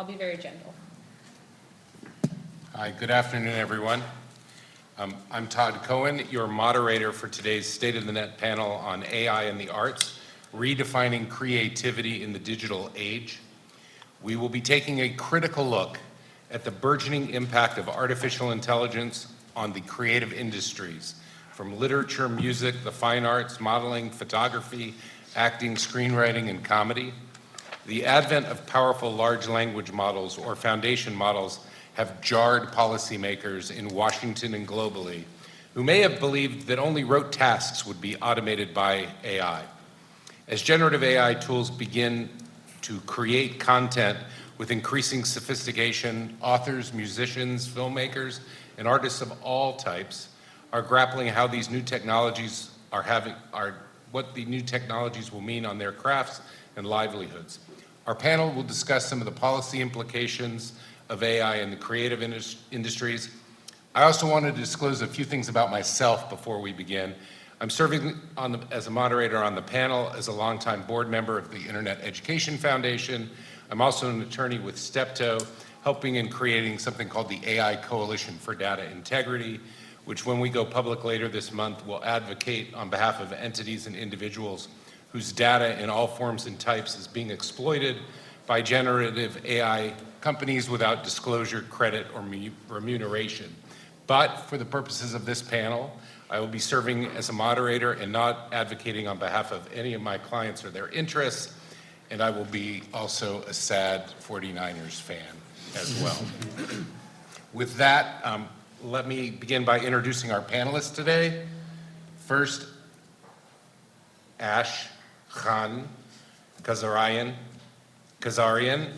I'll be very gentle. Hi, good afternoon, everyone. I'm Todd Cohen, your moderator for today's State of the Net panel on AI and the arts, redefining creativity in the digital age. We will be taking a critical look at the burgeoning impact of artificial intelligence on the creative industries, from literature, music, the fine arts, modeling, photography, acting, screenwriting, and comedy. The advent of powerful large language models or foundation models have jarred policymakers in Washington and globally, who may have believed that only rote tasks would be automated by AI. As generative AI tools begin to create content with increasing sophistication, authors, musicians, filmmakers, and artists of all types are grappling how these new technologies what the new technologies will mean on their crafts and livelihoods. Our panel will discuss some of the policy implications of AI in the creative industries. I also wanted to disclose a few things about myself before we begin. I'm serving as a moderator on the panel as a longtime board member of the Internet Education Foundation. I'm also an attorney with Steptoe, helping in creating something called the AI Coalition for Data Integrity, which when we go public later this month will advocate on behalf of entities and individuals whose data in all forms and types is being exploited by generative AI companies without disclosure, credit, or remuneration. But for the purposes of this panel, I will be serving as a moderator and not advocating on behalf of any of my clients or their interests, and I will be also a sad 49ers fan as well. With that, let me begin by introducing our panelists today. First, Ash Khan Kazarian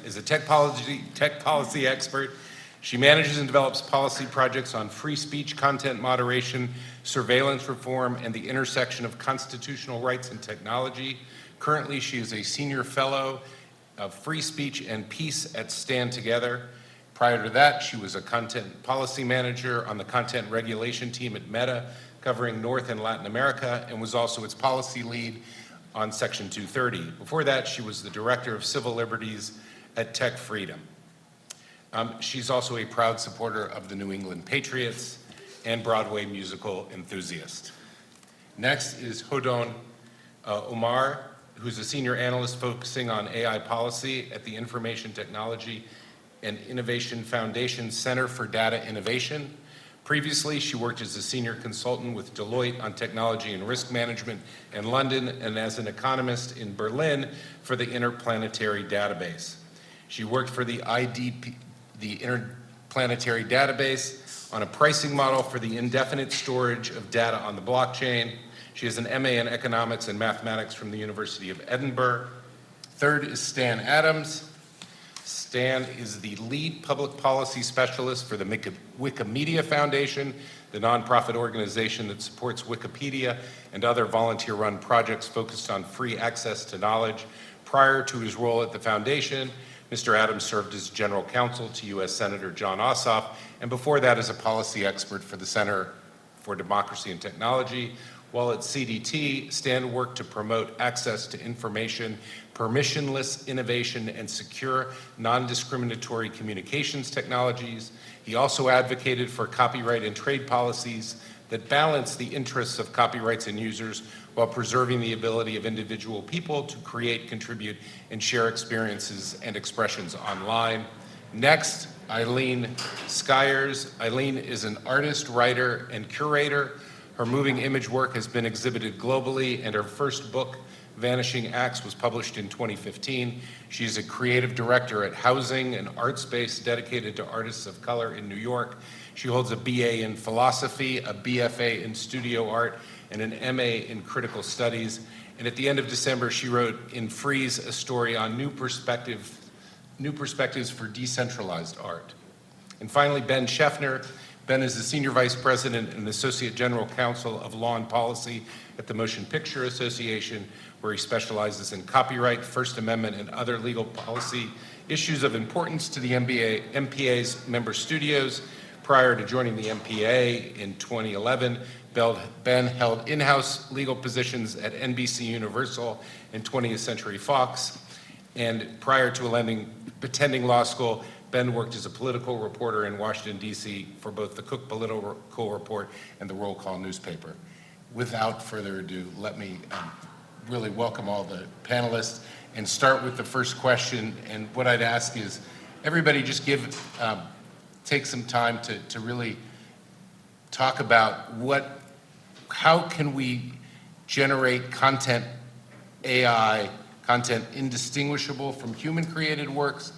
is a tech policy expert. She manages and develops policy projects on free speech, content moderation, surveillance reform, and the intersection of constitutional rights and technology. Currently, she is a senior fellow of free speech and peace at Stand Together. Prior to that, she was a content policy manager on the content regulation team at Meta, covering North and Latin America, and was also its policy lead on Section 230. Before that, she was the director of civil liberties at Tech Freedom. She's also a proud supporter of the New England Patriots and Broadway musical enthusiast. Next is Hodon Omar, who's a senior analyst focusing on AI policy at the Information Technology and Innovation Foundation Center for Data Innovation. Previously, she worked as a senior consultant with Deloitte on technology and risk management in London and as an economist in Berlin for the Interplanetary Database. She worked for the IDP, the Interplanetary Database, on a pricing model for the indefinite storage of data on the blockchain. She has an MA in economics and mathematics from the University of Edinburgh. Third is Stan Adams. Stan is the lead public policy specialist for the Wikimedia Foundation, the nonprofit organization that supports Wikipedia and other volunteer-run projects focused on free access to knowledge. Prior to his role at the foundation, Mr. Adams served as general counsel to U.S. Senator John Ossoff, and before that as a policy expert for the Center for Democracy and Technology. While at CDT, Stan worked to promote access to information, permissionless innovation, and secure, non-discriminatory communications technologies. He also advocated for copyright and trade policies that balance the interests of copyrights and users while preserving the ability of individual people to create, contribute, and share experiences and expressions online. Next, Eileen Skyers. Eileen is an artist, writer, and curator. Her moving image work has been exhibited globally, and her first book, Vanishing Acts, was published in 2015. She is a creative director at Housing, an art space dedicated to artists of color in New York. She holds a BA in philosophy, a BFA in studio art, and an MA in critical studies. And at the end of December, she wrote in Freeze a story on new perspectives for decentralized art. And finally, Ben Scheffner. Ben is the Senior Vice President and Associate General Counsel of Law and Policy at the Motion Picture Association, where he specializes in copyright, First Amendment, and other legal policy issues of importance to the MPA's member studios. Prior to joining the MPA in 2011, Ben held in-house legal positions at NBC Universal and 20th Century Fox. And prior to attending law school. Ben worked as a political reporter in Washington, D.C. for both the Cook Political Report and the Roll Call newspaper. Without further ado, let me really welcome all the panelists and start with the first question. And what I'd ask is everybody just take some time to really talk about how can we generate content, AI, content indistinguishable from human-created works,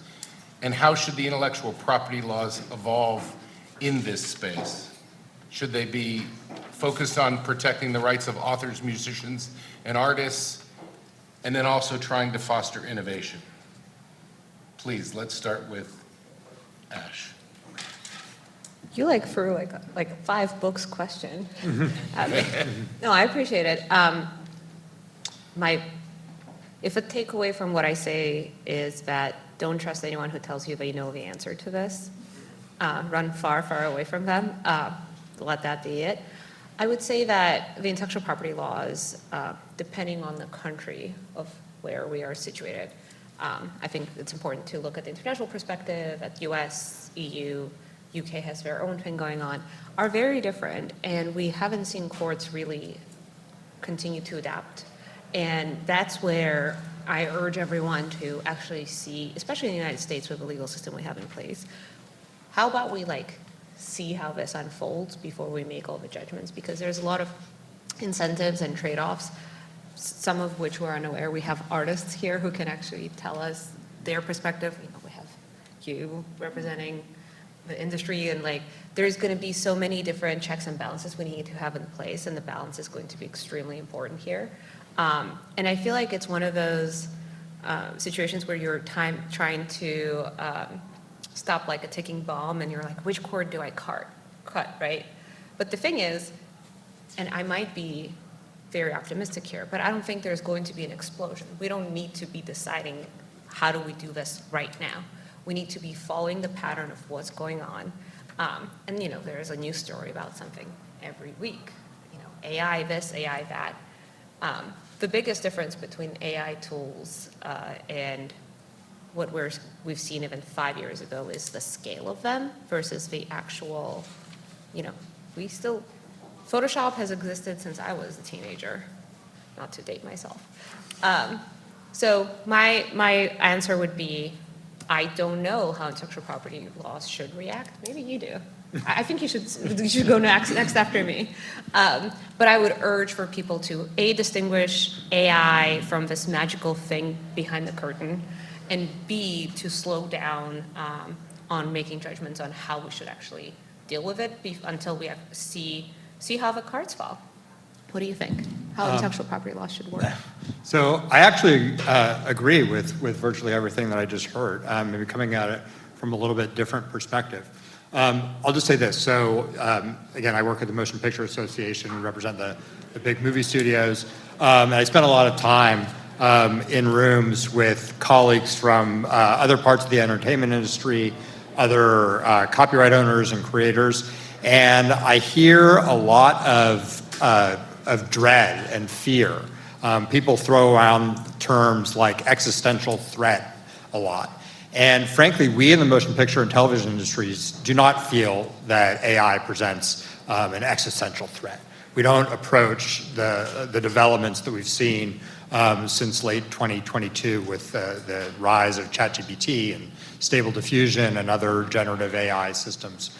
and how should the intellectual property laws evolve in this space? Should they be focused on protecting the rights of authors, musicians, and artists, and then also trying to foster innovation? Please, let's start with Ash. You threw like 5 books question at me. No, I appreciate it. If a takeaway from what I say is that don't trust anyone who tells you they know the answer to this. Run far, far away from them. Let that be it. I would say that the intellectual property laws, depending on the country of where we are situated, I think it's important to look at the international perspective, at US, EU, UK has their own thing going on, are very different, and we haven't seen courts really continue to adapt. And that's where I urge everyone to actually see, especially in the United States with the legal system we have in place, how about we see how this unfolds before we make all the judgments? Because there's a lot of incentives and trade-offs, some of which we're unaware. We have artists here who can actually tell us their perspective. We have you representing the industry, and there's going to be so many different checks and balances we need to have in place, and the balance is going to be extremely important here. And I feel like it's one of those situations where you're trying to stop a ticking bomb, and you're like, which cord do I cut, right? But the thing is, and I might be very optimistic here, but I don't think there's going to be an explosion. We don't need to be deciding how do we do this right now. We need to be following the pattern of what's going on. And there's a news story about something every week. AI this, AI that. The biggest difference between AI tools and what we've seen even 5 years ago is the scale of them versus the actual, Photoshop has existed since I was a teenager, not to date myself. So my answer would be, I don't know how intellectual property laws should react. Maybe you do. I think you should go next after me. But I would urge for people to distinguish AI from this magical thing behind the curtain, and B, to slow down on making judgments on how we should actually deal with it until we see how the cards fall. What do you think? How intellectual property law should work? So I actually agree with virtually everything that I just heard, maybe coming at it from a little bit different perspective. I'll just say this. So again, I work at the Motion Picture Association and represent the big movie studios. And I spent a lot of time in rooms with colleagues from other parts of the entertainment industry, other copyright owners and creators. And I hear a lot of dread and fear. People throw around terms like existential threat a lot. And frankly, we in the motion picture and television industries do not feel that AI presents an existential threat. We don't approach the developments that we've seen since late 2022 with the rise of ChatGPT and Stable Diffusion and other generative AI systems.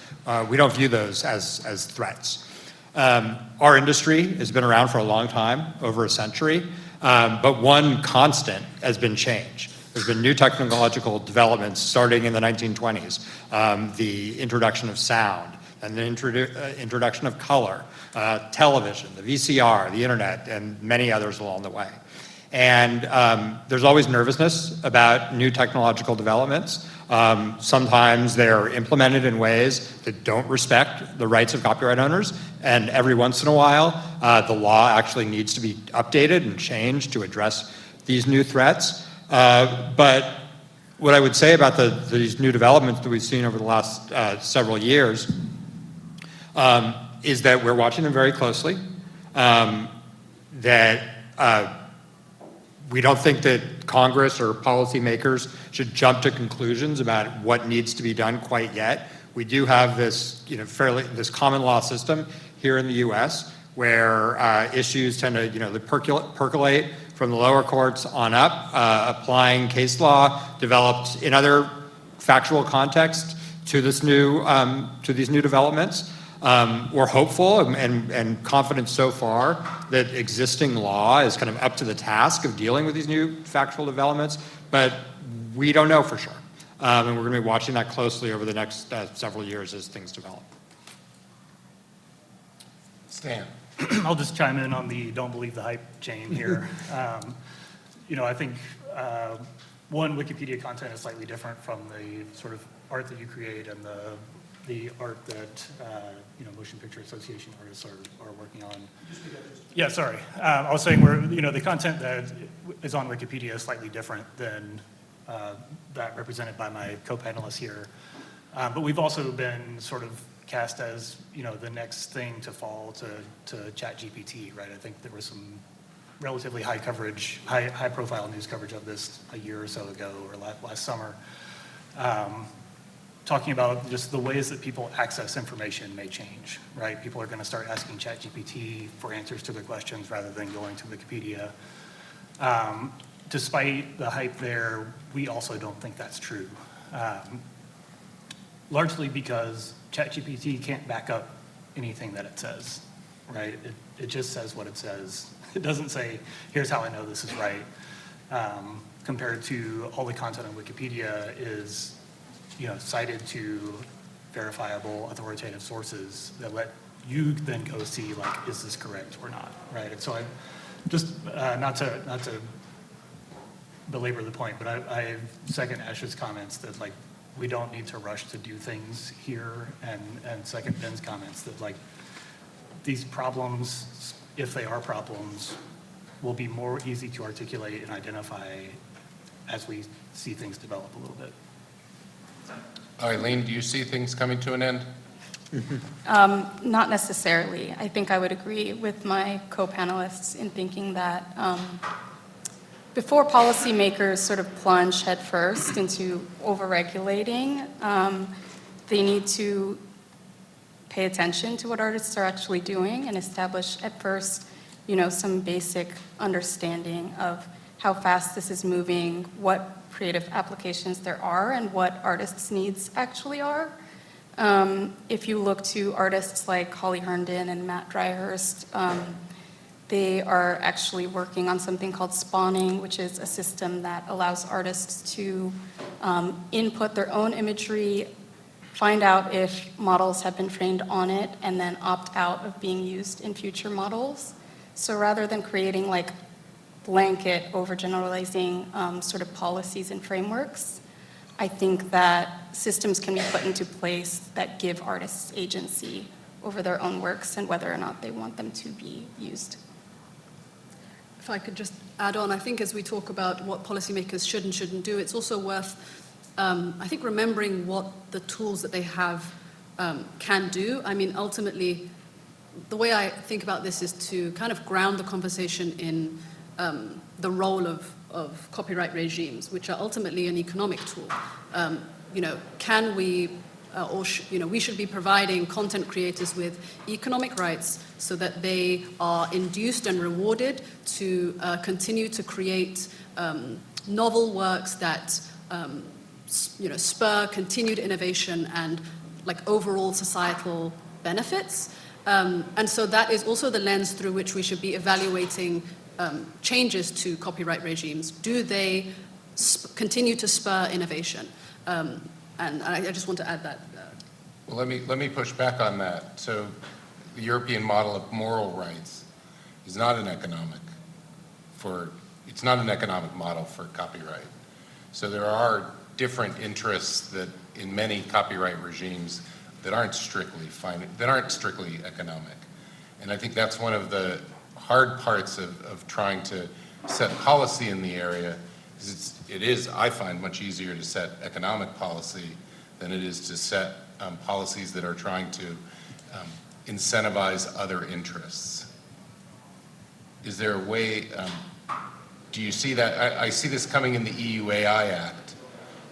We don't view those as threats. Our industry has been around for a long time, over a century, but one constant has been change. There's been new technological developments starting in the 1920s, the introduction of sound, and the introduction of color, television, the VCR, the internet, and many others along the way. And there's always nervousness about new technological developments. Sometimes they're implemented in ways that don't respect the rights of copyright owners, and every once in a while, the law actually needs to be updated and changed to address these new threats. But what I would say about these new developments that we've seen over the last several years is that we're watching them very closely, that we don't think that Congress or policymakers should jump to conclusions about what needs to be done quite yet. We do have this, this common law system here in the U.S. where issues tend to, percolate from the lower courts on up, applying case law developed in other factual contexts to these new developments. We're hopeful and confident so far that existing law is kind of up to the task of dealing with these new factual developments, but we don't know for sure. And we're going to be watching that closely over the next several years as things develop. Stan. I'll just chime in on the don't believe the hype chain here. I think one, Wikipedia content is slightly different from the sort of art that you create and the art that Motion Picture Association artists are working on. Yeah, sorry. I was saying the content that is on Wikipedia is slightly different than that represented by my co-panelists here. But we've also been sort of cast as the next thing to fall to ChatGPT, right? I think there was some relatively high profile news coverage of this a year or so ago or last summer, talking about just the ways that people access information may change, right? People are going to start asking ChatGPT for answers to their questions rather than going to Wikipedia. Despite the hype there, we also don't think that's true. Largely because ChatGPT can't back up anything that it says, right? It just says what it says. It doesn't say, here's how I know this is right. Compared to all the content on Wikipedia is, cited to verifiable authoritative sources that let you then go see, like, is this correct or not, right? And so I just, not to belabor the point, but I second Ash's comments that, like, we don't need to rush to do things here, and second Ben's comments that, like, these problems, if they are problems, will be more easy to articulate and identify as we see things develop a little bit. Eileen, do you see things coming to an end? Not necessarily. I think I would agree with my co-panelists in thinking that before policymakers sort of plunge headfirst into overregulating, they need to pay attention to what artists are actually doing and establish at first, some basic understanding of how fast this is moving, what creative applications there are, and what artists' needs actually are. If you look to artists like Holly Herndon and Matt Dryhurst, they are actually working on something called spawning, which is a system that allows artists to input their own imagery, find out if models have been trained on it, and then opt out of being used in future models. So rather than creating like blanket overgeneralizing sort of policies and frameworks, I think that systems can be put into place that give artists agency over their own works and whether or not they want them to be used. If I could just add on, I think as we talk about what policymakers should and shouldn't do, it's also worth, I think, remembering what the tools that they have can do. I mean, ultimately, the way I think about this is to kind of ground the conversation in the role of copyright regimes, which are ultimately an economic tool. Can we, we should be providing content creators with economic rights so that they are induced and rewarded to continue to create novel works that, spur continued innovation and like overall societal benefits. And so that is also the lens through which we should be evaluating changes to copyright regimes. Do they continue to spur innovation? And I just want to add that. Well, let me push back on that. So the European model of moral rights is not an economic model for copyright. So there are different interests that in many copyright regimes that aren't strictly economic. And I think that's one of the hard parts of trying to set policy in the area. It is, I find, much easier to set economic policy than it is to set policies that are trying to incentivize other interests. Is there a way do you see that? I see this coming in the EU AI Act.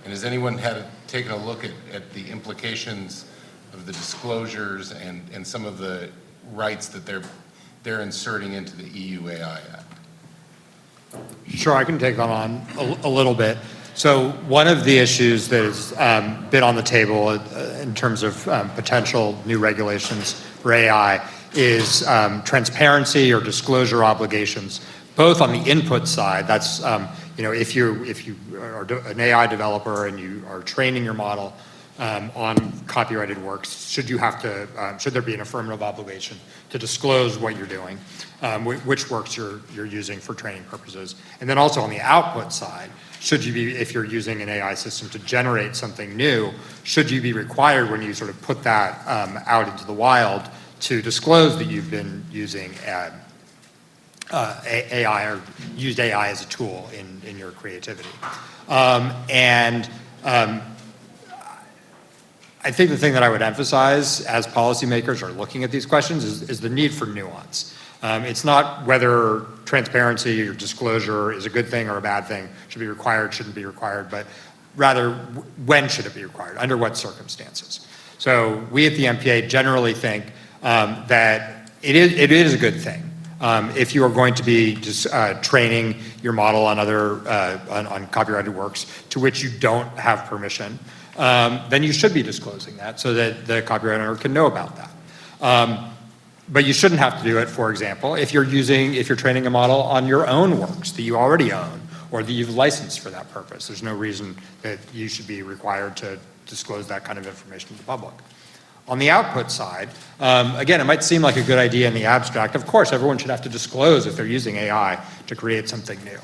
And has anyone taken a look at the implications of the disclosures and some of the rights that they're inserting into the EU AI Act? Sure, I can take that on a little bit. So one of the issues that has been on the table in terms of potential new regulations for AI is transparency or disclosure obligations, both on the input side. That's if you are an AI developer and you are training your model on copyrighted works, should there be an affirmative obligation to disclose what you're doing, which works you're using for training purposes, and then also on the output side, if you're using an AI system to generate something new, should you be required when you sort of put that out into the wild to disclose that you've been using AI or used AI as a tool in your creativity. I think the thing that I would emphasize as policymakers are looking at these questions is the need for nuance. It's not whether transparency or disclosure is a good thing or a bad thing, should be required, shouldn't be required, but rather when should it be required, under what circumstances. So we at the MPA generally think that it is a good thing. If you are going to be just training your model on on copyrighted works to which you don't have permission, then you should be disclosing that so that the copyright owner can know about that. But you shouldn't have to do it, for example, if you're training a model on your own works that you already own or that you've licensed for that purpose. There's no reason that you should be required to disclose that kind of information to the public. On the output side, again, it might seem like a good idea in the abstract. Of course, everyone should have to disclose if they're using AI to create something new.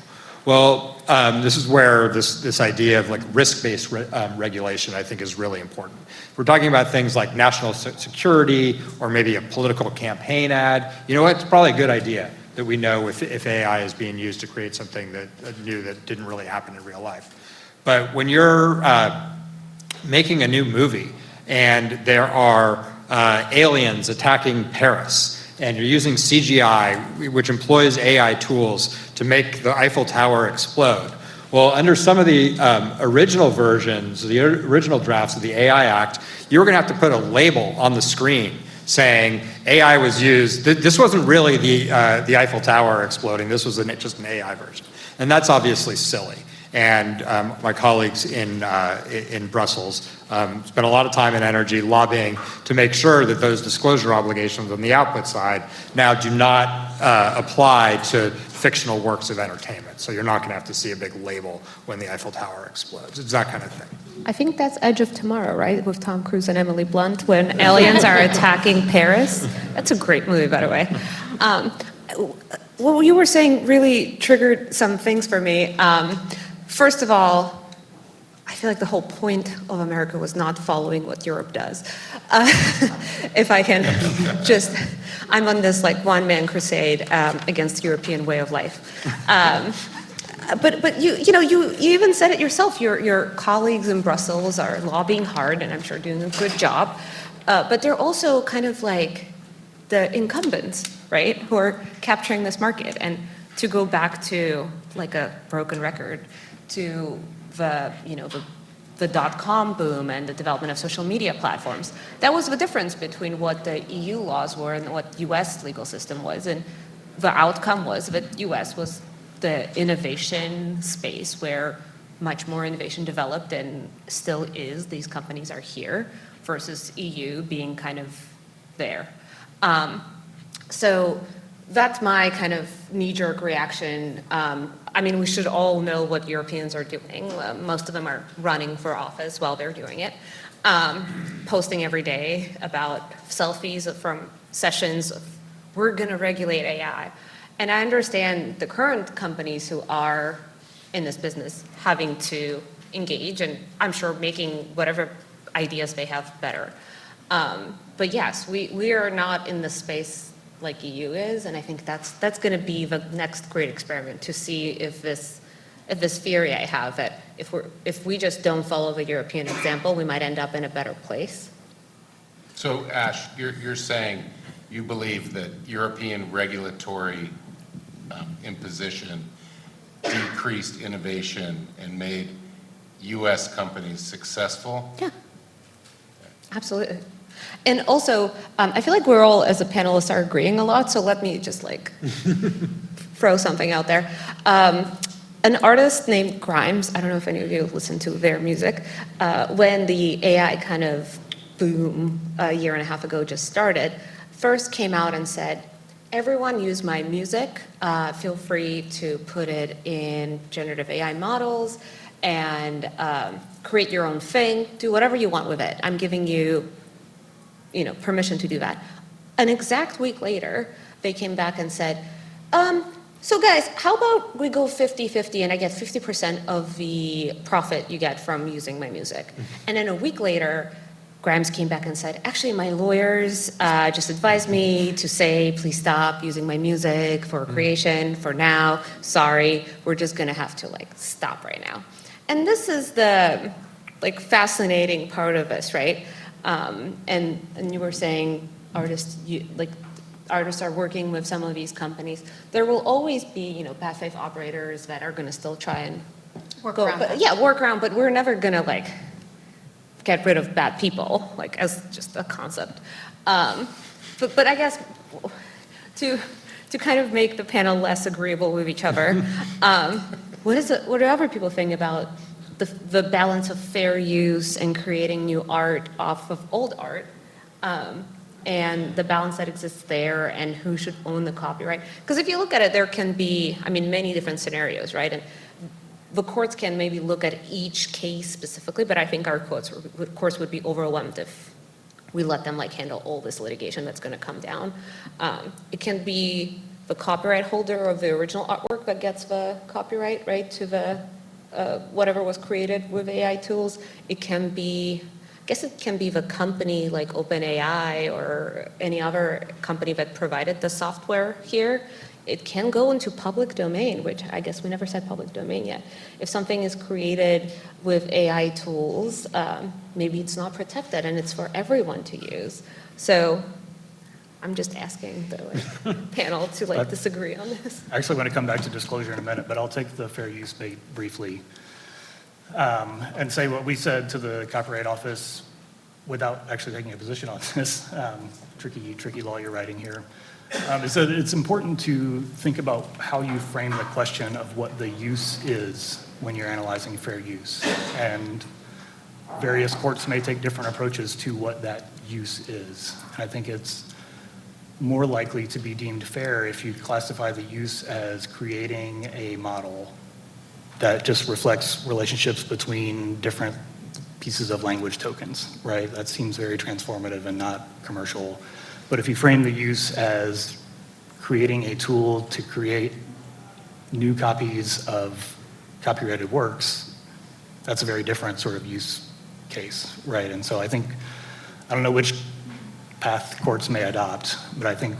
Well, this is where this idea of like risk-based regulation, I think, is really important. If we're talking about things like national security or maybe a political campaign ad, you know what? It's probably a good idea that we know if AI is being used to create something new that didn't really happen in real life. But when you're making a new movie and there are aliens attacking Paris, and you're using CGI, which employs AI tools to make the Eiffel Tower explode. Well, under some of the original versions, the original drafts of the AI Act, you were gonna have to put a label on the screen saying AI was used. This wasn't really the Eiffel Tower exploding, this was just an AI version. And that's obviously silly. And my colleagues in Brussels spent a lot of time and energy lobbying to make sure that those disclosure obligations on the output side now do not apply to fictional works of entertainment. So you're not going to have to see a big label when the Eiffel Tower explodes. It's that kind of thing. I think that's Edge of Tomorrow, right? With Tom Cruise and Emily Blunt when aliens are attacking Paris. That's a great movie, by the way. What you were saying really triggered some things for me. First of all, I feel like the whole point of America was not following what Europe does. If I can just, I'm on this like one-man crusade against the European way of life. But you even said it yourself. Your colleagues in Brussels are lobbying hard, and I'm sure doing a good job. But they're also kind of like the incumbents, right, who are capturing this market. And to go back to like a broken record, to the dot-com boom and the development of social media platforms. That was the difference between what the EU laws were and what US legal system was. And the outcome was that US was the innovation space where much more innovation developed and still is. These companies are here versus EU being kind of there. So that's my kind of knee-jerk reaction. I mean, we should all know what Europeans are doing. Most of them are running for office while they're doing it, posting every day about selfies from sessions of, we're gonna regulate AI. And I understand the current companies who are in this business having to engage, and I'm sure making whatever ideas they have better. But yes, we are not in the space like EU is, and I think that's going to be the next great experiment to see if this theory I have that if we just don't follow the European example, we might end up in a better place. So Ash, you're saying you believe that European regulatory imposition decreased innovation and made US companies successful? Yeah, absolutely. And also, I feel like we're all, as a panelist, are agreeing a lot, so let me just like throw something out there. An artist named Grimes, I don't know if any of you listen to their music, when the AI kind of boom a year and a half ago just started, first came out and said, everyone use my music, feel free to put it in generative AI models and create your own thing, do whatever you want with it. I'm giving you, permission to do that. An exact week later, they came back and said, so guys, how about we go 50-50 and I get 50% of the profit you get from using my music? And then a week later, Grimes came back and said, actually, my lawyers just advised me to say, please stop using my music for creation for now. Sorry, we're just gonna have to stop right now. And this is the fascinating part of this, right? And you were saying artists, artists are working with some of these companies. There will always be, bad faith operators that are gonna still try and Work around that. yeah, work around, but we're never gonna get rid of bad people, as just a concept. But I guess to kind of make the panel less agreeable with each other, what do other people think about the balance of fair use and creating new art off of old art? And the balance that exists there and who should own the copyright. Because if you look at it, there can be, many different scenarios, right? And the courts can maybe look at each case specifically, but I think our courts would be overwhelmed if we let them handle all this litigation that's gonna come down. It can be the copyright holder of the original artwork that gets the copyright, right, to the whatever was created with AI tools. It can be, I guess it can be the company like OpenAI or any other company that provided the software here. It can go into public domain, which I guess we never said public domain yet. If something is created with AI tools, maybe it's not protected and it's for everyone to use. So I'm just asking the panel to disagree on this. I actually want to come back to disclosure in a minute, but I'll take the fair use bait briefly and say what we said to the Copyright Office without actually taking a position on this. Tricky lawyer writing here. Is that it's important to think about how you frame the question of what the use is when you're analyzing fair use. And various courts may take different approaches to what that use is. And I think it's more likely to be deemed fair if you classify the use as creating a model that just reflects relationships between different pieces of language tokens, right? That seems very transformative and not commercial. But if you frame the use as creating a tool to create new copies of copyrighted works, that's a very different sort of use case, right? And so I think, I don't know which path courts may adopt, but I think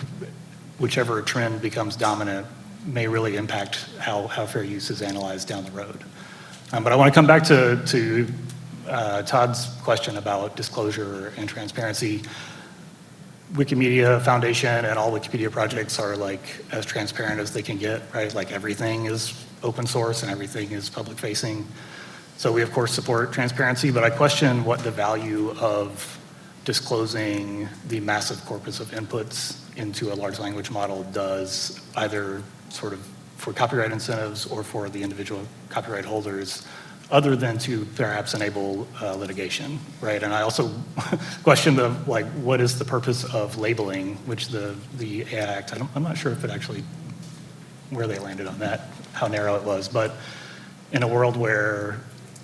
whichever trend becomes dominant may really impact how fair use is analyzed down the road. But I want to come back to Todd's question about disclosure and transparency. Wikimedia Foundation and all Wikipedia projects are as transparent as they can get, right? Everything is open source and everything is public facing. So we of course support transparency, but I question what the value of disclosing the massive corpus of inputs into a large language model does, either sort of for copyright incentives or for the individual copyright holders, other than to perhaps enable litigation, right? And I also question what is the purpose of labeling, which the AI Act, I'm not sure if it actually, where they landed on that, how narrow it was, but in a world where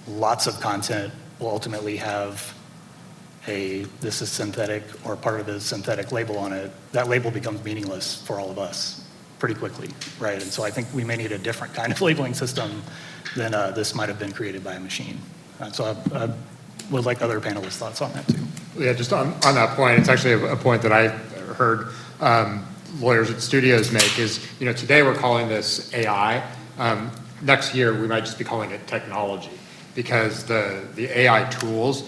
lots of content will ultimately have this is synthetic or part of it is synthetic label on it, that label becomes meaningless for all of us pretty quickly, right? And so I think we may need a different kind of labeling system than this might have been created by a machine. So I would like other panelists' thoughts on that too. Yeah, just on that point, it's actually a point that I heard lawyers at studios make is, today we're calling this AI. Next year, we might just be calling it technology because the AI tools,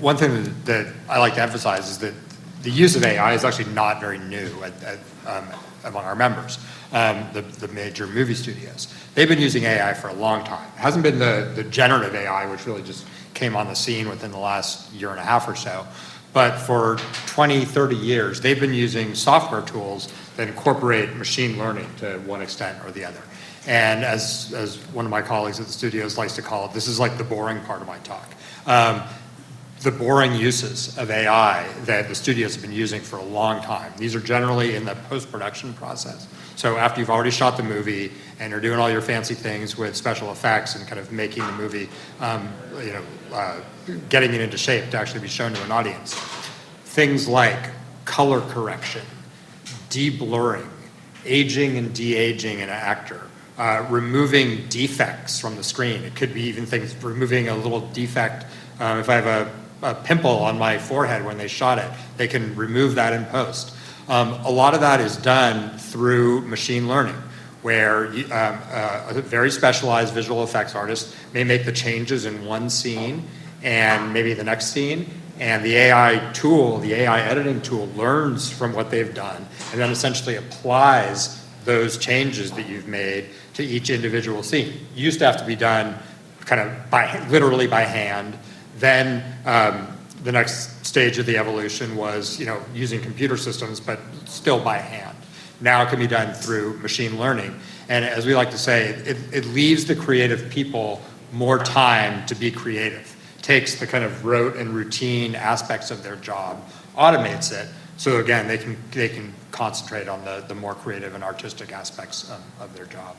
one thing that I like to emphasize is that the use of AI is actually not very new among our members. the major movie studios. They've been using AI for a long time. It hasn't been the generative AI, which really just came on the scene within the last year and a half or so. But for 20, 30 years, they've been using software tools that incorporate machine learning to one extent or the other. And as one of my colleagues at the studios likes to call it, this is like the boring part of my talk. The boring uses of AI that the studios have been using for a long time. These are generally in the post-production process. So after you've already shot the movie and you're doing all your fancy things with special effects and kind of making the movie, getting it into shape to actually be shown to an audience. Things like color correction, de-blurring, aging and de-aging an actor, removing defects from the screen. It could be even things, removing a little defect. If I have a pimple on my forehead when they shot it, they can remove that in post. A lot of that is done through machine learning, where a very specialized visual effects artist may make the changes in one scene and maybe the next scene, and the AI tool, the AI editing tool, learns from what they've done and then essentially applies those changes that you've made to each individual scene. It used to have to be done kind of literally by hand. Then the next stage of the evolution was, using computer systems, but still by hand. Now it can be done through machine learning. And as we like to say, it leaves the creative people more time to be creative. Takes the kind of rote and routine aspects of their job, automates it, so again, they can concentrate on the more creative and artistic aspects of their job.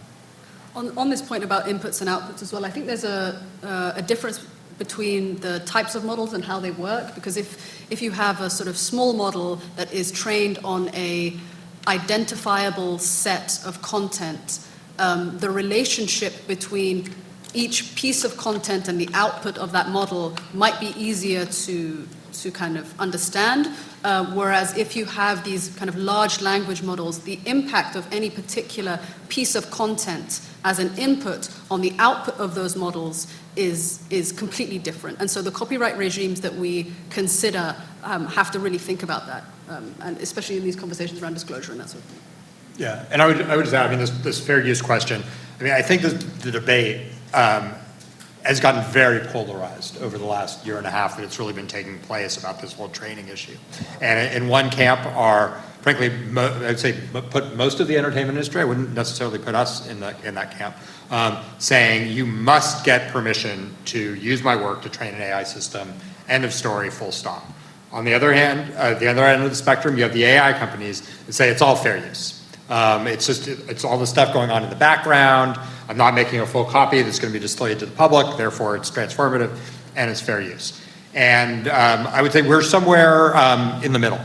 On this point about inputs and outputs as well, I think there's a difference between the types of models and how they work, because if you have a sort of small model that is trained on a identifiable set of content, the relationship between each piece of content and the output of that model might be easier to kind of understand, whereas if you have these kind of large language models, the impact of any particular piece of content as an input on the output of those models is completely different. And so the copyright regimes that we consider have to really think about that, and especially in these conversations around disclosure and that sort of thing. Yeah, and I would just add, this fair use question, I think the debate has gotten very polarized over the last year and a half that it's really been taking place about this whole training issue. And in one camp are, frankly, I'd say put most of the entertainment industry, I wouldn't necessarily put us in that camp, saying you must get permission to use my work to train an AI system, end of story, full stop. On the other hand, at the other end of the spectrum, you have the AI companies that say it's all fair use. It's all the stuff going on in the background. I'm not making a full copy that's going to be displayed to the public, therefore it's transformative and it's fair use. And I would say we're somewhere in the middle.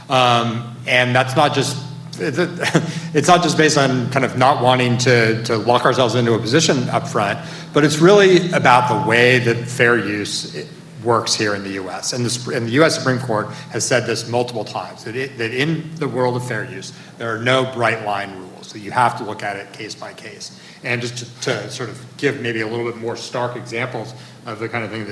And that's not just, it's not just based on kind of not wanting to lock ourselves into a position up front, but it's really about the way that fair use works here in the U.S. And the U.S. Supreme Court has said this multiple times, that in the world of fair use, there are no bright line rules, that you have to look at it case by case. And just to sort of give maybe a little bit more stark examples of the kind of thing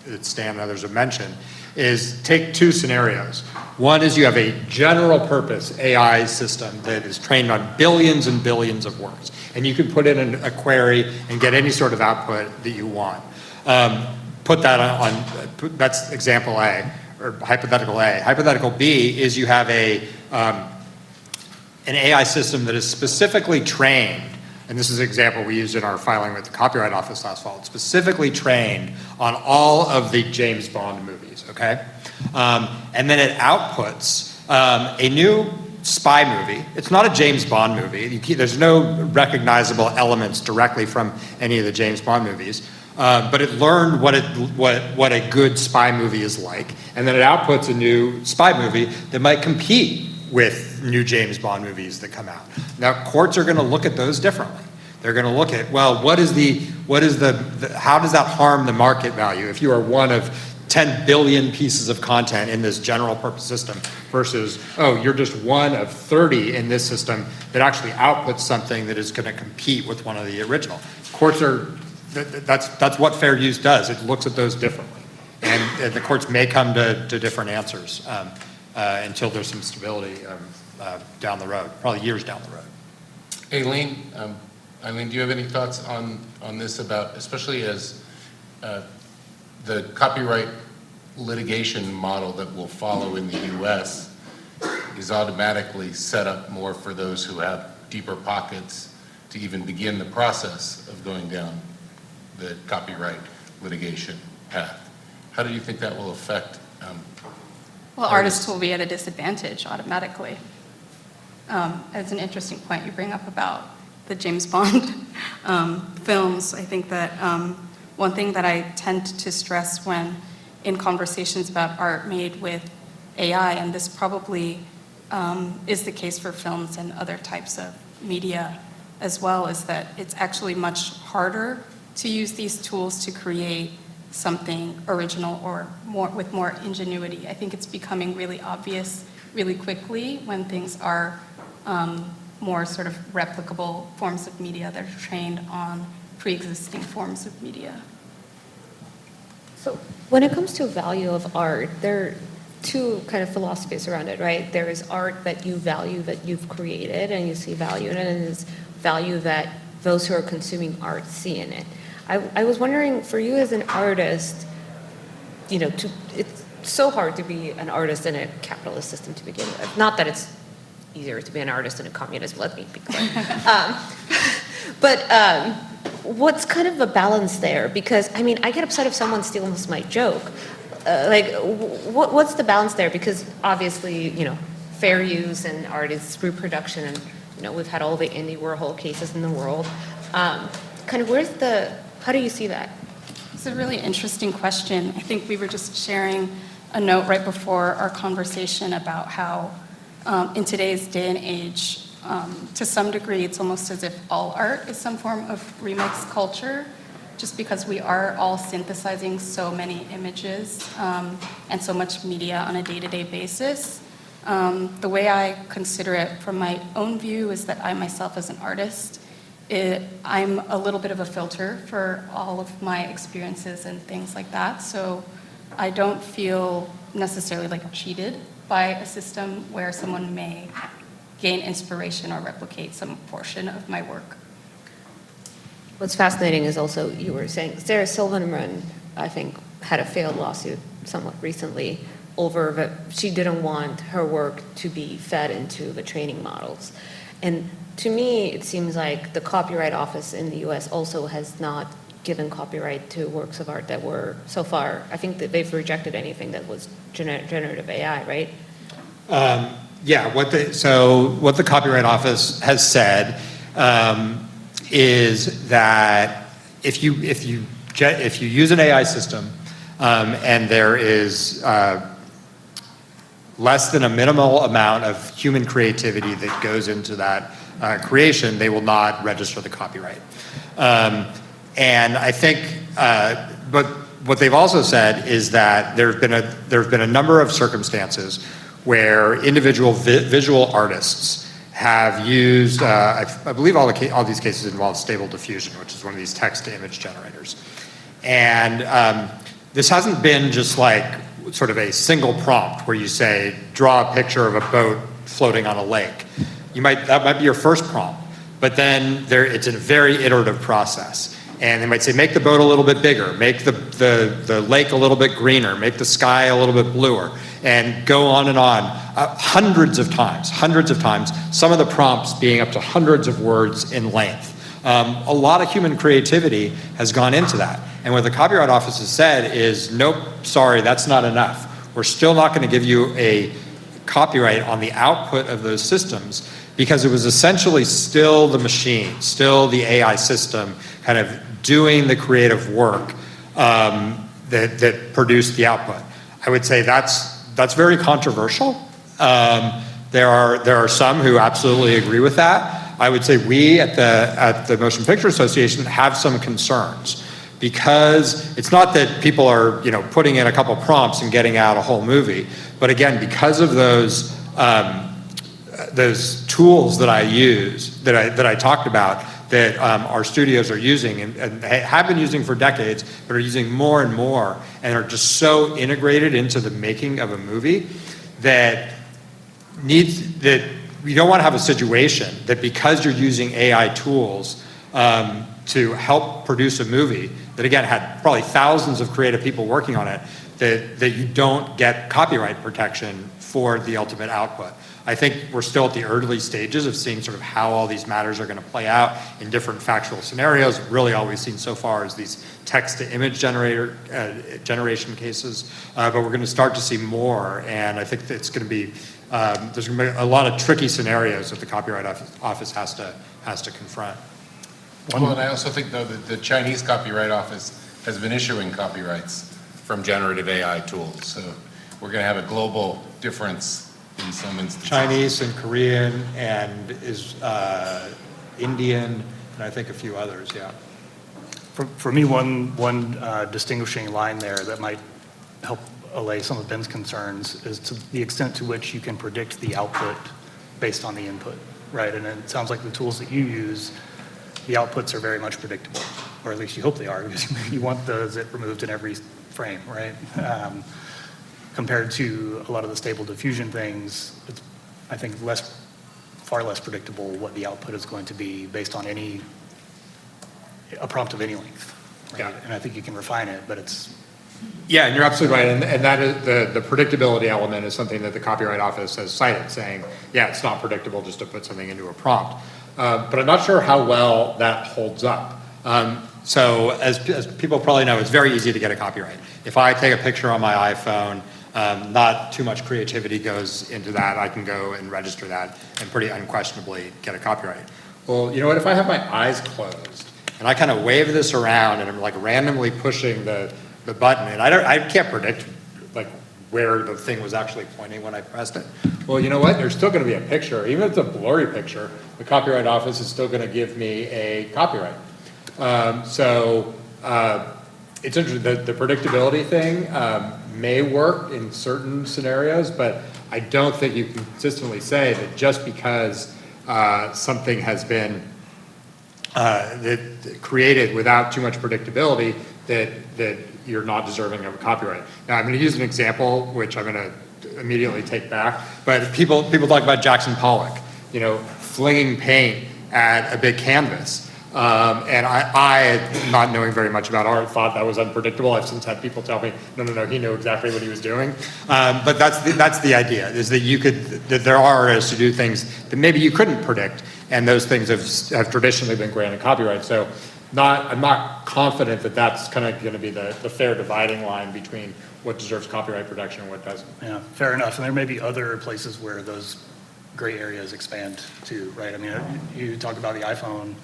that Stan and others have mentioned, is take two scenarios. One is you have a general purpose AI system that is trained on billions and billions of words, and you can put in a query and get any sort of output that you want. Put that on, that's example A, or hypothetical A. Hypothetical B is you have an AI system that is specifically trained, and this is an example we used in our filing with the Copyright Office last fall, it's specifically trained on all of the James Bond movies, okay? And then it outputs a new spy movie. It's not a James Bond movie. There's no recognizable elements directly from any of the James Bond movies. But it learned what a good spy movie is like, and then it outputs a new spy movie that might compete with new James Bond movies that come out. Now, courts are going to look at those differently. They're going to look at, well, how does that harm the market value if you are one of 10 billion pieces of content in this general purpose system versus, oh, you're just one of 30 in this system that actually outputs something that is going to compete with one of the original. Courts are, that's what fair use does. It looks at those differently. And the courts may come to different answers until there's some stability down the road, probably years down the road. Eileen, do you have any thoughts on this about, especially as the copyright litigation model that will follow in the US is automatically set up more for those who have deeper pockets to even begin the process of going down the copyright litigation path? How do you think that will affect Well, artists will be at a disadvantage automatically. It's an interesting point you bring up about the James Bond films. I think that one thing that I tend to stress when in conversations about art made with AI, and this probably is the case for films and other types of media as well, is that it's actually much harder to use these tools to create something original or more with more ingenuity. I think it's becoming really obvious really quickly when things are more sort of replicable forms of media that are trained on pre-existing forms of media. So when it comes to value of art, there are two kind of philosophies around it, right? There is art that you value, that you've created, and you see value in it, and there's value that those who are consuming art see in it. I was wondering, for you as an artist, you know, it's so hard to be an artist in a capitalist system to begin with. Not that it's easier to be an artist in a communism, let me be clear. But what's kind of a balance there? Because, I mean, I get upset if someone steals my joke. What's the balance there? Because obviously, you know, fair use and art is reproduction, and, you know, we've had all the Andy Warhol cases in the world. Kind of how do you see that? It's a really interesting question. I think we were just sharing a note right before our conversation about how in today's day and age, to some degree, it's almost as if all art is some form of remix culture, just because we are all synthesizing so many images and so much media on a day-to-day basis. The way I consider it from my own view is that I myself as an artist, I'm a little bit of a filter for all of my experiences and things like that. So I don't feel necessarily like cheated by a system where someone may gain inspiration or replicate some portion of my work. What's fascinating is also, you were saying, Sarah Silverman, I think, had a failed lawsuit somewhat recently over that she didn't want her work to be fed into the training models. And to me, it seems like the Copyright Office in the US also has not given copyright to works of art that were, so far, I think that they've rejected anything that was generative AI, right? Yeah, what the Copyright Office has said is that if you use an AI system and there is less than a minimal amount of human creativity that goes into that creation, they will not register the copyright. And I think, but what they've also said is that there's been a number of circumstances where individual visual artists have used, I believe all these cases involve Stable Diffusion, which is one of these text-to-image generators. And this hasn't been just like sort of a single prompt where you say, draw a picture of a boat floating on a lake. That might be your first prompt, but then it's a very iterative process. And they might say, make the boat a little bit bigger, make the lake a little bit greener, make the sky a little bit bluer, and go on and on, hundreds of times, some of the prompts being up to hundreds of words in length. A lot of human creativity has gone into that. And what the Copyright Office has said is, nope, sorry, that's not enough. We're still not going to give you a copyright on the output of those systems because it was essentially still the machine, still the AI system kind of doing the creative work that produced the output. I would say that's very controversial. There are some who absolutely agree with that. I would say we at the Motion Picture Association have some concerns because it's not that people are putting in a couple prompts and getting out a whole movie, but again, because of those tools that I use, that I talked about, that our studios are using and have been using for decades, but are using more and more, and are just so integrated into the making of a movie that you don't want to have a situation that because you're using AI tools to help produce a movie that, again, had probably thousands of creative people working on it, that you don't get copyright protection for the ultimate output. I think we're still at the early stages of seeing sort of how all these matters are going to play out in different factual scenarios. Really all we've seen so far is these text-to-image generation cases, but we're going to start to see more, and I think it's going to be, there's going to be a lot of tricky scenarios that the Copyright Office has to confront. Well, and I also think, though, that the Chinese Copyright Office has been issuing copyrights from generative AI tools, so we're going to have a global difference in some instances. Chinese and Korean and Indian, and I think a few others, yeah. For me, one distinguishing line there that might help allay some of Ben's concerns is to the extent to which you can predict the output based on the input, right? And it sounds like the tools that you use, the outputs are very much predictable, or at least you hope they are, because you want the zip removed in every frame, right? Compared to a lot of the stable diffusion things, it's, I think, far less predictable what the output is going to be based on a prompt of any length, right? Yeah. And I think you can refine it, but it's... Yeah, and you're absolutely right, and that is the predictability element is something that the Copyright Office has cited, saying, yeah, it's not predictable just to put something into a prompt. But I'm not sure how well that holds up. So as people probably know, it's very easy to get a copyright. If I take a picture on my iPhone, not too much creativity goes into that. I can go and register that and pretty unquestionably get a copyright. Well, you know what, if I have my eyes closed and I kind of wave this around and I'm like randomly pushing the button, and I can't predict like where the thing was actually pointing when I pressed it. Well, you know what, there's still going to be a picture. Even if it's a blurry picture, the Copyright Office is still going to give me a copyright. It's interesting, the predictability thing may work in certain scenarios, but I don't think you can consistently say that just because something has been created without too much predictability that you're not deserving of a copyright. Now, I'm going to use an example, which I'm going to immediately take back, but people talk about Jackson Pollock, you know, flinging paint at a big canvas. And I, not knowing very much about art, thought that was unpredictable. I've since had people tell me, no, he knew exactly what he was doing. But that's the idea, is that there are artists who do things that maybe you couldn't predict, and those things have traditionally been granted copyright. So I'm not confident that that's kind of going to be the fair dividing line between what deserves copyright protection and what doesn't. Yeah, fair enough. And there may be other places where those gray areas expand too, right? I mean, you talk about the iPhone.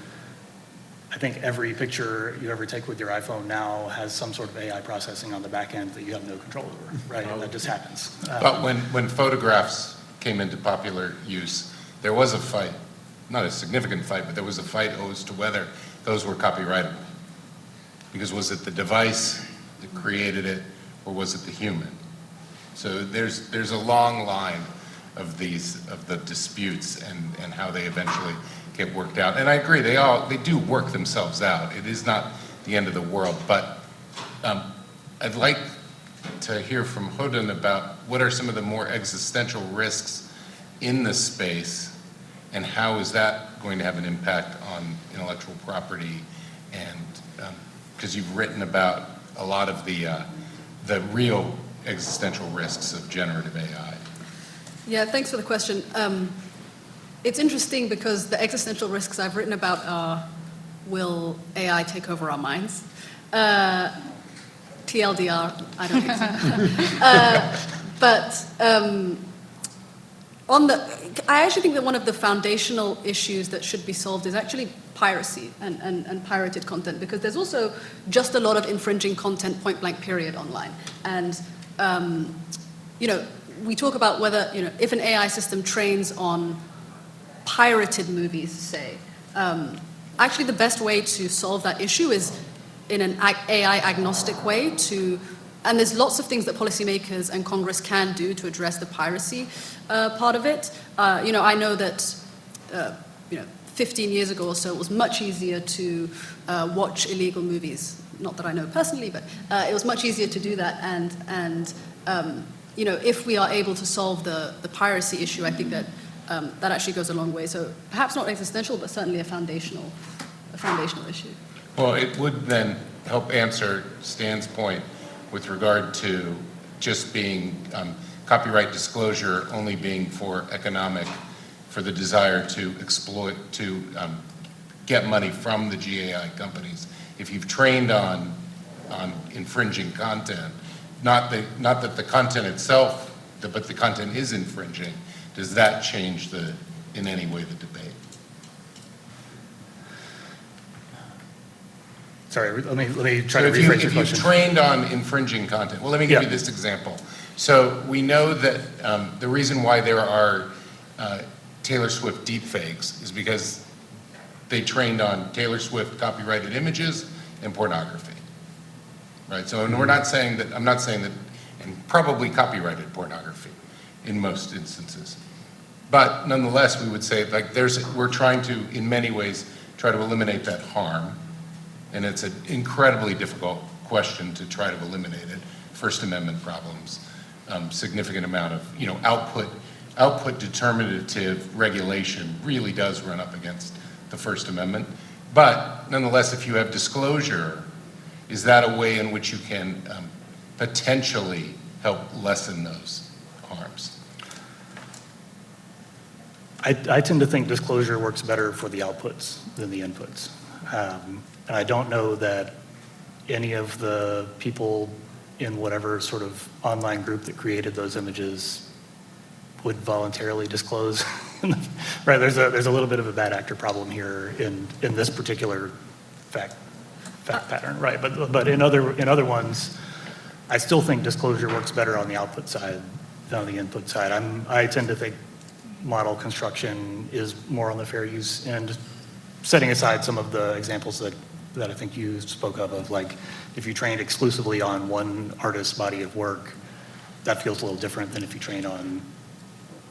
I think every picture you ever take with your iPhone now has some sort of AI processing on the back end that you have no control over, right? And that just happens. But when photographs came into popular use, there was a fight, not a significant fight, but there was a fight as to whether those were copyrightable. Because was it the device that created it, or was it the human? So there's a long line of the disputes and how they eventually get worked out. And I agree, they do work themselves out. It is not the end of the world, but I'd like to hear from Hoden about what are some of the more existential risks in this space, and how is that going to have an impact on intellectual property, and because you've written about a lot of the real existential risks of generative AI. Yeah, thanks for the question. It's interesting because the existential risks I've written about are, will AI take over our minds? TLDR, I don't think so. I actually think that one of the foundational issues that should be solved is actually piracy and pirated content, because there's also just a lot of infringing content, point blank period, online. And, we talk about whether, if an AI system trains on pirated movies, say, actually the best way to solve that issue is in an AI agnostic way and there's lots of things that policymakers and Congress can do to address the piracy part of it. I know that, 15 years ago or so, it was much easier to watch illegal movies. Not that I know personally, but it was much easier to do that. And if we are able to solve the piracy issue, I think that that actually goes a long way. So perhaps not existential, but certainly a foundational issue. Well, it would then help answer Stan's point with regard to just being copyright disclosure only being for the desire to exploit, to get money from the GAI companies. If you've trained on infringing content, not that the content itself, but the content is infringing, does that change in any way the debate? Sorry, let me try So to rephrase your if you've question. trained on infringing content, well, let me give Yeah. you this example. So we know that the reason why there are Taylor Swift deepfakes is because they trained on Taylor Swift copyrighted images and pornography, right? So and I'm not saying that, and probably copyrighted pornography in most instances. But nonetheless, we would say, like, we're trying to, in many ways, try to eliminate that harm. And it's an incredibly difficult question to try to eliminate it. First Amendment problems, significant amount of, output determinative regulation really does run up against the First Amendment. But nonetheless, if you have disclosure, is that a way in which you can potentially help lessen those harms? I tend to think disclosure works better for the outputs than the inputs. And I don't know that any of the people in whatever sort of online group that created those images would voluntarily disclose. Right, there's a little bit of a bad actor problem here in this particular fact pattern, right? But in other ones, I still think disclosure works better on the output side than on the input side. I tend to think model construction is more on the fair use end, setting aside some of the examples that I think you spoke of like if you trained exclusively on one artist's body of work, that feels a little different than if you train on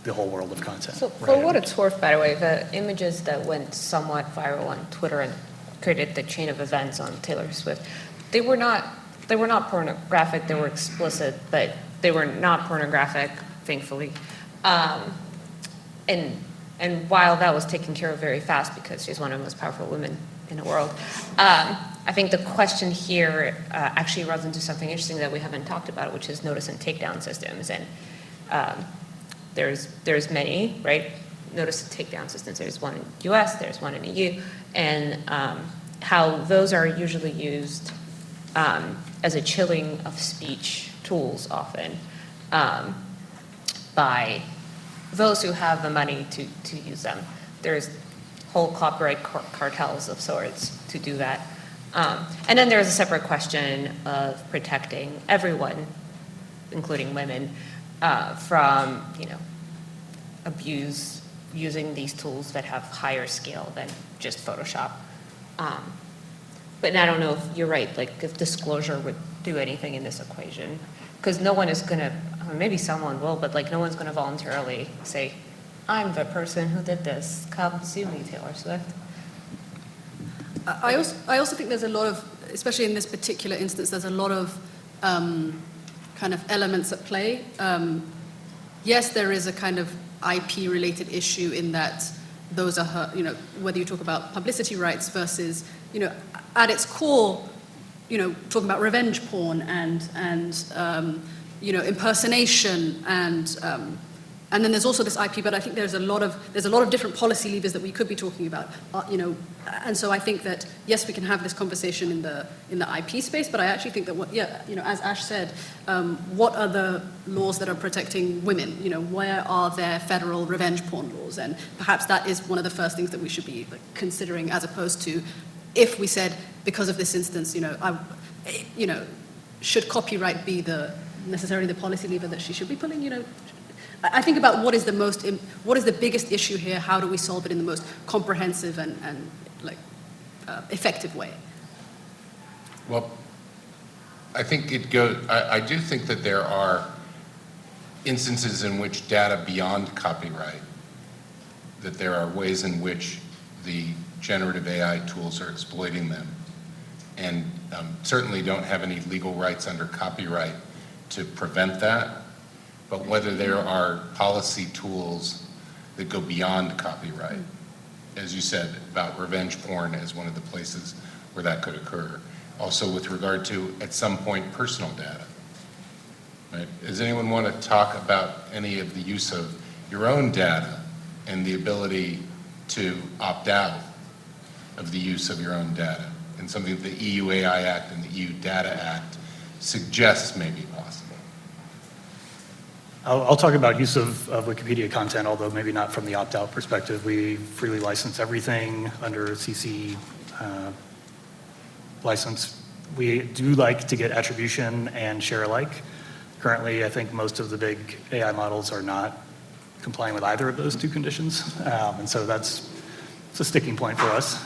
the whole world of content. So for what it's worth, by the way, the images that went somewhat viral on Twitter and created the chain of events on Taylor Swift, they were not pornographic, they were explicit, but they were not pornographic, thankfully. And while that was taken care of very fast because she's one of the most powerful women in the world, I think the question here actually runs into something interesting that we haven't talked about, which is notice and takedown systems. And there's many, right? Notice and takedown systems. There's one in the US, there's one in the EU, and how those are usually used as a chilling of speech tools often by those who have the money to use them. There's whole copyright cartels of sorts to do that. And then there's a separate question of protecting everyone, including women, from abuse using these tools that have higher scale than just Photoshop. But I don't know if you're right, like if disclosure would do anything in this equation, because no one is gonna, maybe someone will, but like no one's gonna voluntarily say, I'm the person who did this, come sue me, Taylor Swift. I also think there's a lot of, especially in this particular instance, there's a lot of kind of elements at play. Yes, there is a kind of IP-related issue in that those are her, whether you talk about publicity rights versus, at its core, talking about revenge porn and impersonation and then there's also this IP, but I think there's a lot of different policy levers that we could be talking about, and so I think that yes, we can have this conversation in the IP space, but I actually think that as Ash said, what are the laws that are protecting women? Where are there federal revenge porn laws? And perhaps that is one of the first things that we should be considering, as opposed to if we said because of this instance, should copyright be necessarily the policy lever that she should be pulling? I think about what is the biggest issue here? How do we solve it in the most comprehensive and effective way? Well, I think it goes, I do think that there are instances in which data beyond copyright, that there are ways in which the generative AI tools are exploiting them, and certainly don't have any legal rights under copyright to prevent that. But whether there are policy tools that go beyond copyright. As you said, about revenge porn as one of the places where that could occur. Also with regard to, at some point, personal data. Right? Does anyone want to talk about any of the use of your own data and the ability to opt out of the use of your own data? And something that the EU AI Act and the EU Data Act suggests may be possible. I'll talk about use of Wikipedia content, although maybe not from the opt-out perspective. We freely license everything under CC license. We do like to get attribution and share alike. Currently, I think most of the big AI models are not complying with either of those two conditions. And so it's a sticking point for us.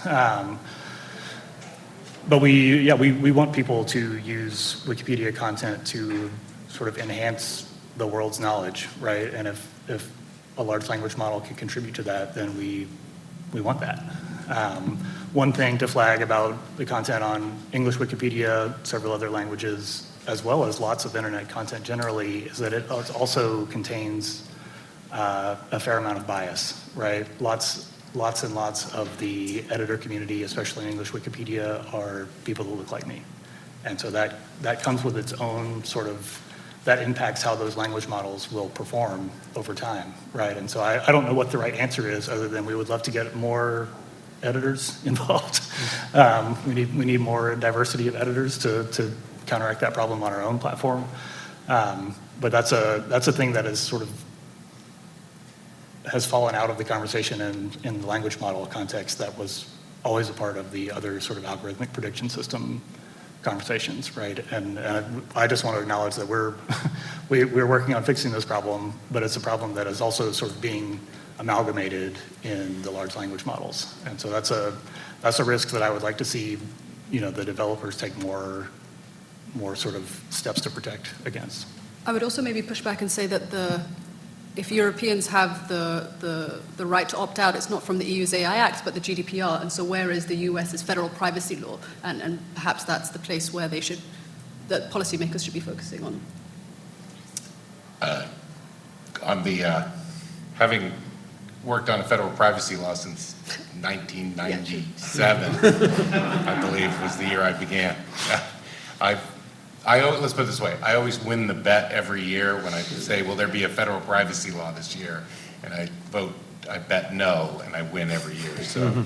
But we want people to use Wikipedia content to sort of enhance the world's knowledge, right? And if a large language model can contribute to that, then we want that. One thing to flag about the content on English Wikipedia, several other languages, as well as lots of internet content generally, is that it also contains a fair amount of bias, right? Lots and lots of the editor community, especially in English Wikipedia, are people who look like me. And so that comes with its own sort of, that impacts how those language models will perform over time, right? And so I don't know what the right answer is, other than we would love to get more editors involved. We need more diversity of editors to counteract that problem on our own platform. But that's a thing that is sort of has fallen out of the conversation in the language model context that was always a part of the other sort of algorithmic prediction system conversations, right? And I just want to acknowledge that we're working on fixing this problem, but it's a problem that is also sort of being amalgamated in the large language models. And so that's a risk that I would like to see, the developers take more sort of steps to protect against. I would also maybe push back and say that if Europeans have the right to opt out, it's not from the EU's AI Act, but the GDPR. And so where is the US's federal privacy law? And perhaps that's the place where that policymakers should be focusing on. Having worked on a federal privacy law since 1997, I believe was the year I began. Let's put it this way, I always win the bet every year when I say, will there be a federal privacy law this year? And I bet no, and I win every year. So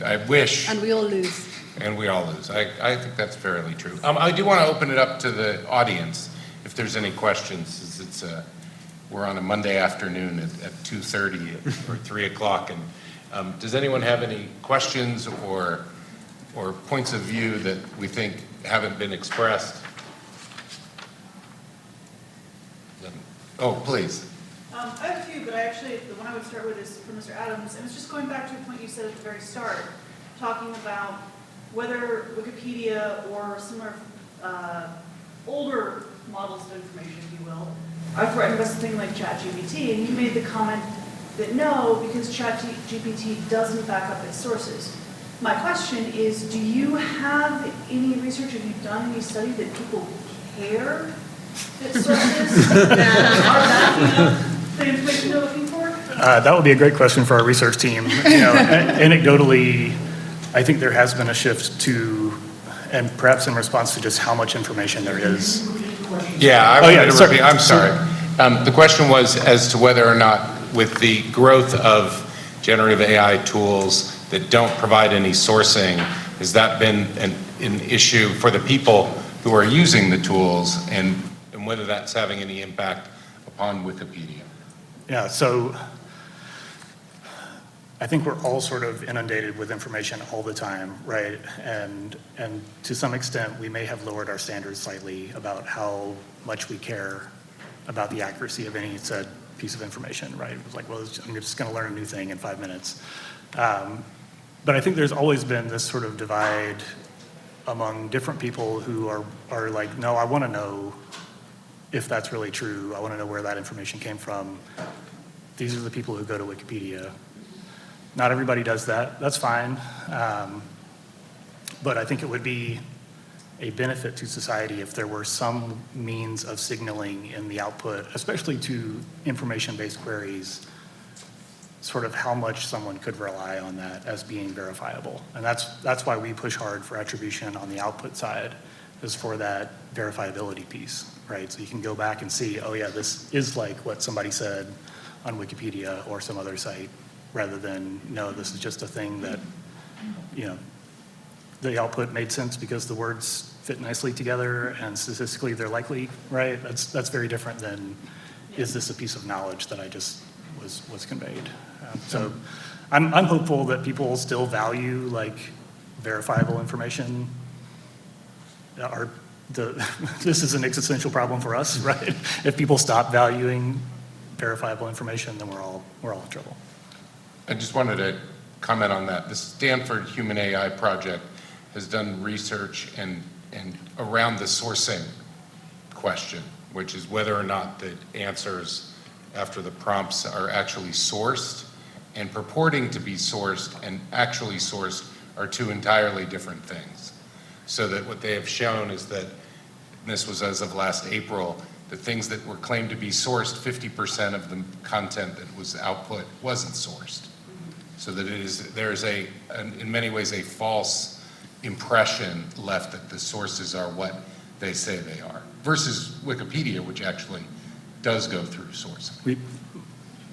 I wish. And we all lose. And we all lose. I think that's fairly true. I do want to open it up to the audience if there's any questions. Since we're on a Monday afternoon at 2:30 or 3 o'clock. And does anyone have any questions or points of view that we think haven't been expressed? Oh, please. I have a few, but the one I would start with is from Mr. Adams. And it's just going back to a point you said at the very start, talking about whether Wikipedia or similar older models of information, if you will, are threatened by something like ChatGPT. And you made the comment that no, because ChatGPT doesn't back up its sources. My question is, do you have any research, have you done any study that people care that sources are backing up the information they're looking for? That would be a great question for our research team. Anecdotally, I think there has been a shift to, and perhaps in response to just how much information there is. Yeah, I'm sorry. The question was as to whether or not, with the growth of generative AI tools that don't provide any sourcing, has that been an issue for the people who are using the tools, and whether that's having any impact upon Wikipedia? Yeah, so I think we're all sort of inundated with information all the time, right? And to some extent, we may have lowered our standards slightly about how much we care about the accuracy of any said piece of information, right? It was like, well, I'm just going to learn a new thing in 5 minutes. But I think there's always been this sort of divide among different people who are like, no, I want to know if that's really true. I want to know where that information came from. These are the people who go to Wikipedia. Not everybody does that. That's fine. But I think it would be a benefit to society if there were some means of signaling in the output, especially to information-based queries, sort of how much someone could rely on that as being verifiable. And that's why we push hard for attribution on the output side, is for that verifiability piece, right? So you can go back and see, oh yeah, this is like what somebody said on Wikipedia or some other site, rather than, no, this is just a thing that, you know, the output made sense because the words fit nicely together and statistically they're likely, right? That's very different than, is this a piece of knowledge that I just was conveyed? So I'm hopeful that people still value like verifiable information. This is an existential problem for us, right? If people stop valuing verifiable information, then we're all in trouble. I just wanted to comment on that. The Stanford Human AI Project has done research and around the sourcing question, which is whether or not the answers after the prompts are actually sourced, and purporting to be sourced and actually sourced are two entirely different things. So that what they have shown is that, and this was as of last April, the things that were claimed to be sourced, 50% of the content that was output wasn't sourced. So that there's in many ways a false impression left that the sources are what they say they are, versus Wikipedia, which actually does go through sourcing.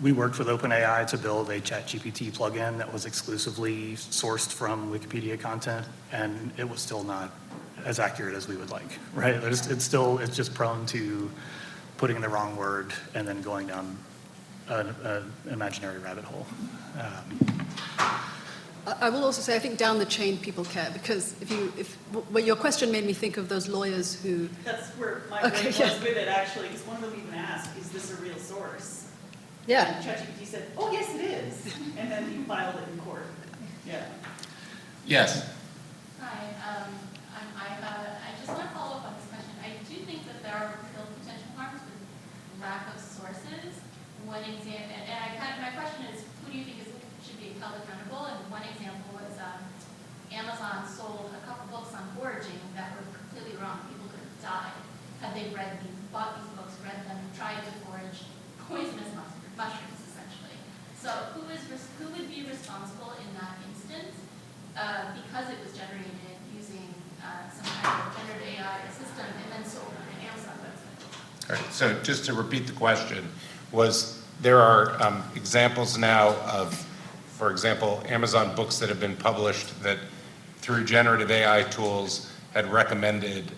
We worked with OpenAI to build a ChatGPT plugin that was exclusively sourced from Wikipedia content, and it was still not as accurate as we would like, right? It's just prone to putting in the wrong word and then going down an imaginary rabbit hole. I will also say, I think down the chain people care, because well, your question made me think of those lawyers who. That's where my brain was with it, actually, because one of them even asked, is this a real source? Yeah. And ChatGPT said, oh, yes, it is. And then he filed it in court. Yeah. Yes. Hi, I'm Iva. I just want to follow up on this question. I do think that there are real potential harms with lack of sources. One example, and my question is, who do you think should be held accountable? And one example was Amazon sold a couple books on foraging that were completely wrong. People could have died had they bought these books, read them, and tried to forage poisonous mushrooms, essentially. So who would be responsible in that instance? Because it was generated using some kind of generative AI system and then sold on an Amazon website. All right, so just to repeat the question, there are examples now of, for example, Amazon books that have been published that through generative AI tools had recommended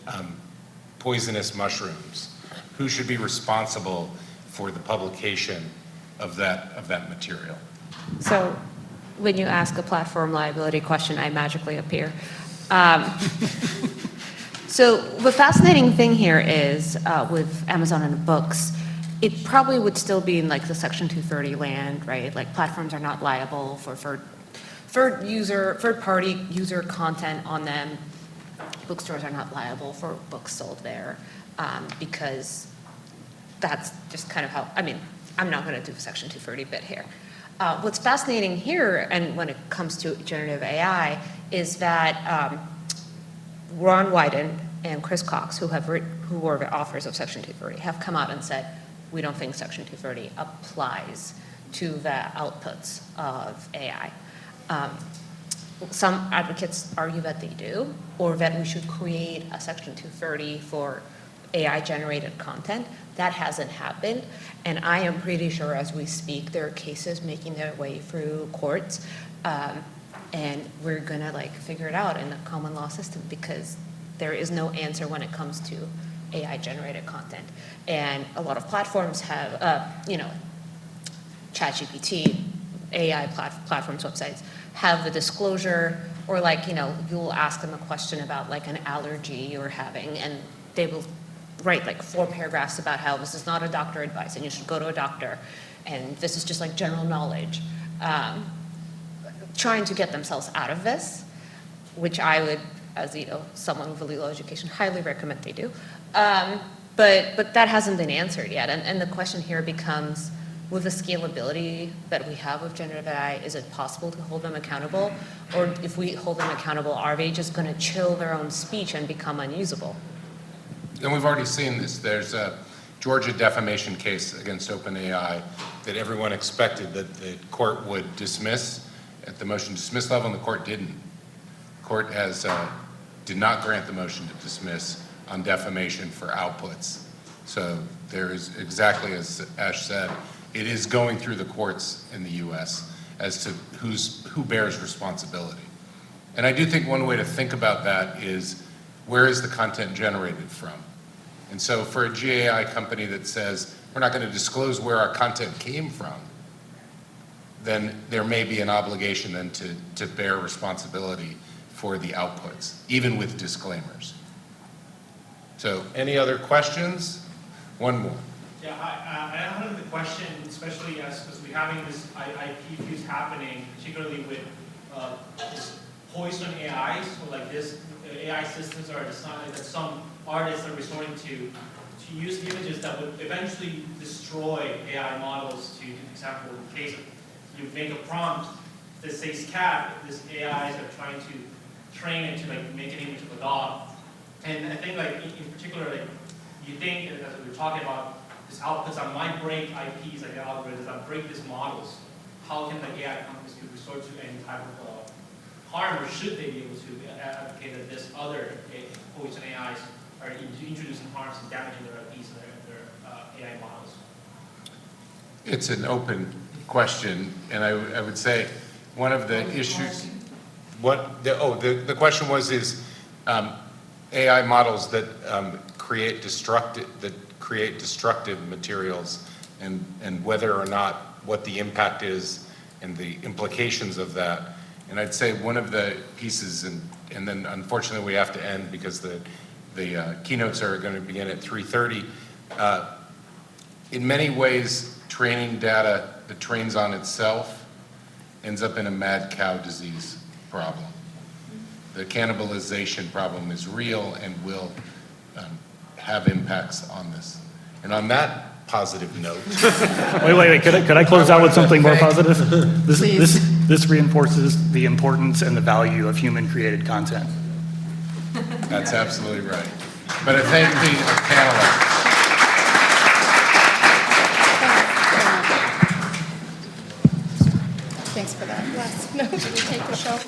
poisonous mushrooms. Who should be responsible for the publication of that material? So when you ask a platform liability question, I magically appear. So the fascinating thing here is with Amazon and books, it probably would still be in like the Section 230 land, right? Like platforms are not liable for third-party user content on them. Bookstores are not liable for books sold there because that's just kind of how, I'm not going to do a Section 230 bit here. What's fascinating here, and when it comes to generative AI, is that Ron Wyden and Chris Cox, who were the authors of Section 230, have come out and said, we don't think Section 230 applies to the outputs of AI. Some advocates argue that they do, or that we should create a Section 230 for AI-generated content. That hasn't happened, and I am pretty sure as we speak, there are cases making their way through courts, and we're gonna figure it out in the common law system because there is no answer when it comes to AI-generated content. And a lot of platforms have, ChatGPT, AI platforms, websites, have the disclosure, or you'll ask them a question about an allergy you're having, and they will write 4 paragraphs about how this is not a doctor advice and you should go to a doctor, and this is just general knowledge. Trying to get themselves out of this, which I would, as someone with a legal education, highly recommend they do. But that hasn't been answered yet, and the question here becomes, with the scalability that we have with generative AI, is it possible to hold them accountable? Or if we hold them accountable, are they just going to chill their own speech and become unusable? And we've already seen this. There's Georgia defamation case against OpenAI that everyone expected that the court would dismiss at the motion to dismiss level, and the court didn't. The court did not grant the motion to dismiss on defamation for outputs. So there is, exactly as Ash said, it is going through the courts in the US as to who bears responsibility. And I do think one way to think about that is, where is the content generated from? And so for a GAI company that says, we're not going to disclose where our content came from, then there may be an obligation then to bear responsibility for the outputs, even with disclaimers. So any other questions? One more. Yeah, I have the question, especially because we're having this IP abuse happening, particularly with this poison AIs, or like this AI systems are designed that some artists are resorting to use images that would eventually destroy AI models. To example, in the case of you make a prompt that says cat, these AIs are trying to train it to like make an image of a dog. And I think like in particular, like you think, as we were talking about, these outputs that might break IPs, like the algorithms that break these models, how can the AI companies resort to any type of harm, or should they be able to advocate that this other poison AIs are introducing harms and damaging their IPs and their AI models? It's an open question, and I would say one of the issues, the question was AI models that create destructive materials, and whether or not what the impact is and the implications of that. And I'd say one of the pieces, and then unfortunately we have to end because the keynotes are going to begin at 3:30. In many ways, training data that trains on itself ends up in a mad cow disease problem. The cannibalization problem is real and will have impacts on this. And on that positive note. Wait, could I close out with something more positive? This reinforces the importance and the value of human-created content. That's absolutely right. But I thank the panelists. Thanks for that last note. Should we take the show?